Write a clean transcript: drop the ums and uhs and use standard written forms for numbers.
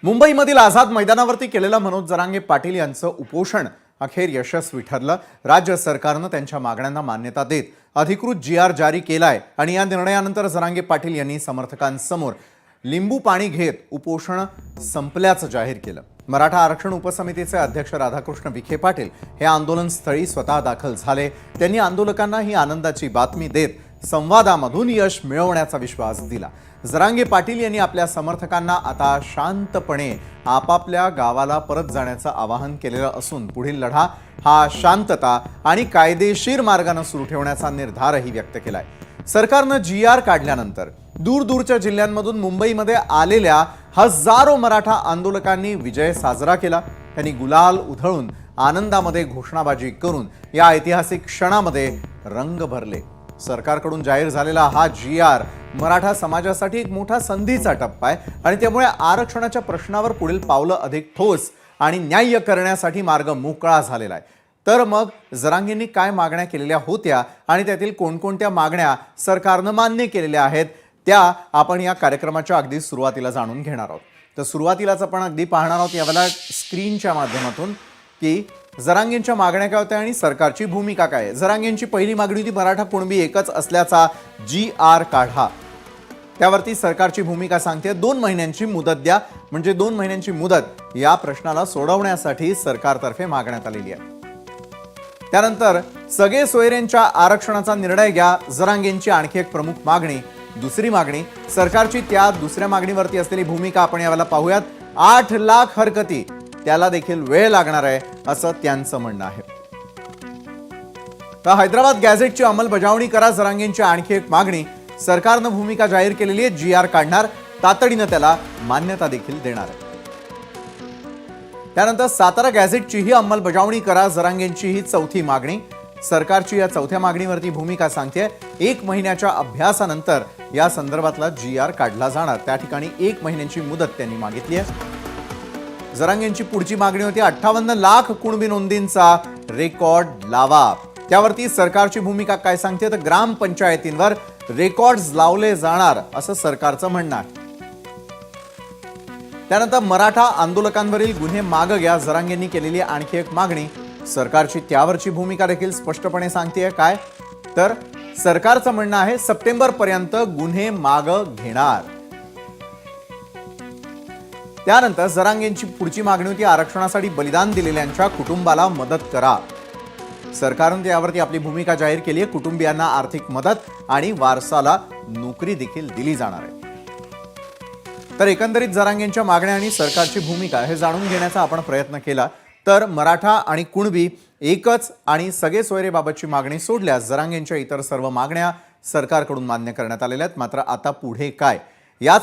मुंबईमधील आझाद मैदानावरती केलेलं मनोज जरांगे पाटील यांचं उपोषण अखेर यशस्वी ठरलं। राज्य सरकारनं त्यांच्या मागण्यांना मान्यता देत अधिकृत GR जारी केलाय आणि या निर्णयानंतर जरांगे पाटील यांनी समर्थकांसमोर लिंबू पाणी घेत उपोषण संपल्याचं जाहीर केलं। मराठा आरक्षण उपसमितीचे अध्यक्ष राधाकृष्ण विखे पाटील हे आंदोलनस्थळी स्वतः दाखल झाले। त्यांनी आंदोलकांना ही आनंदाची बातमी देत संवादामधून यश मिळवण्याचा विश्वास दिला। जरांगे पाटील यांनी आपल्या समर्थकांना आता शांतपणे आपापल्या गावाला परत जाण्याचं आवाहन केलेलं असून पुढील लढा हा शांतता आणि कायदेशीर मार्गाने सुरू ठेवण्याचा निर्धारही व्यक्त केलाय। सरकारनं GR काढल्यानंतर दूरदूरच्या जिल्ह्यांमधून मुंबईमध्ये आलेल्या हजारो मराठा आंदोलकांनी विजय साजरा केला। त्यांनी गुलाल उधळून आनंदामध्ये घोषणाबाजी करून या ऐतिहासिक क्षणामध्ये रंग भरले। सरकारकडून जाहीर झालेला हा GR मराठा समाजासाठी एक मोठा संधीचा टप्पा आहे आणि त्यामुळे आरक्षणाच्या प्रश्नावर पुढील पावलं अधिक ठोस आणि न्याय्य करण्यासाठी मार्ग मोकळा झालेला आहे। तर मग जरांगेंनी काय मागण्या केलेल्या होत्या आणि त्यातील कोणकोणत्या मागण्या सरकारनं मान्य केलेल्या आहेत त्या आपण या कार्यक्रमाच्या अगदी सुरुवातीला जाणून घेणार आहोत। तर सुरुवातीलाच आपण अगदी पाहणार आहोत यावेळेला स्क्रीनच्या माध्यमातून की जरांगेंच्या मागण्या काय होत्या आणि सरकारची भूमिका काय आहे। जरांगेंची पहिली मागणी होती मराठा कुणबी एकच असल्याचा GR काढा। त्यावरती सरकारची भूमिका सांगते 2 महिन्यांची मुदत द्या, म्हणजे 2 महिन्यांची मुदत या प्रश्नाला सोडवण्यासाठी सरकारतर्फे मागण्यात आलेली आहे। त्यानंतर सगळे सोयरेंच्या आरक्षणाचा निर्णय घ्या, जरांगेंची आणखी एक प्रमुख मागणी। दुसरी मागणी सरकारची त्या दुसऱ्या मागणीवरती असलेली भूमिका आपण यावेळेला पाहूयात। 8 लाख हरकती त्याला देखील वेळ लागणार आहे असं त्यांचं म्हणणं आहे। तर हैदराबाद गॅझेटची अंमलबजावणी करा, जरांगेंची आणखी एक मागणी। सरकारनं भूमिका जाहीर केलेली आहे, GR काढणार, तातडीनं त्याला मान्यता देखील देणार आहे। त्यानंतर सातारा गॅझेटचीही अंमलबजावणी करा, जरांगेंची ही चौथी मागणी। सरकारची या चौथ्या मागणीवरती भूमिका सांगते 1 महिन्याच्या अभ्यासानंतर या संदर्भातला GR काढला जाणार। त्या ठिकाणी 1 महिन्यांची मुदत त्यांनी मागितली आहे। जरांगेंची पुढची मागणी होती 58 लाख कुणबी नोंदींचा रेकॉर्ड लावा। त्यावरती सरकारची भूमिका काय सांगते तर ग्रामपंचायतींवर रेकॉर्ड्स लावले जाणार असं सरकारचं म्हणणं आहे। त्यानंतर मराठा आंदोलकांवरील गुन्हे मागे घ्या, जरांगेंनी केलेली आणखी एक मागणी। सरकारची त्यावरची भूमिका देखील स्पष्टपणे सांगते काय तर सरकारचं म्हणणं आहे सप्टेंबर पर्यंत गुन्हे मागे घेणार। त्यानंतर जरांगेंची पुढची मागणी होती आरक्षणासाठी बलिदान दिलेल्यांच्या कुटुंबाला मदत करा। सरकारने त्यावरती आपली भूमिका जाहीर केली आहे, कुटुंबियांना आर्थिक मदत आणि वारसाला नोकरी देखील दिली जाणार आहे। तर एकंदरीत जरांगेंच्या मागण्या आणि सरकारची भूमिका हे जाणून घेण्याचा आपण प्रयत्न केला। तर मराठा आणि कुणबी एकच आणि सगळे सोयरेबाबतची मागणी सोडल्यास जरांगेंच्या इतर सर्व मागण्या सरकारकडून मान्य करण्यात आलेल्या आहेत। मात्र आता पुढे काय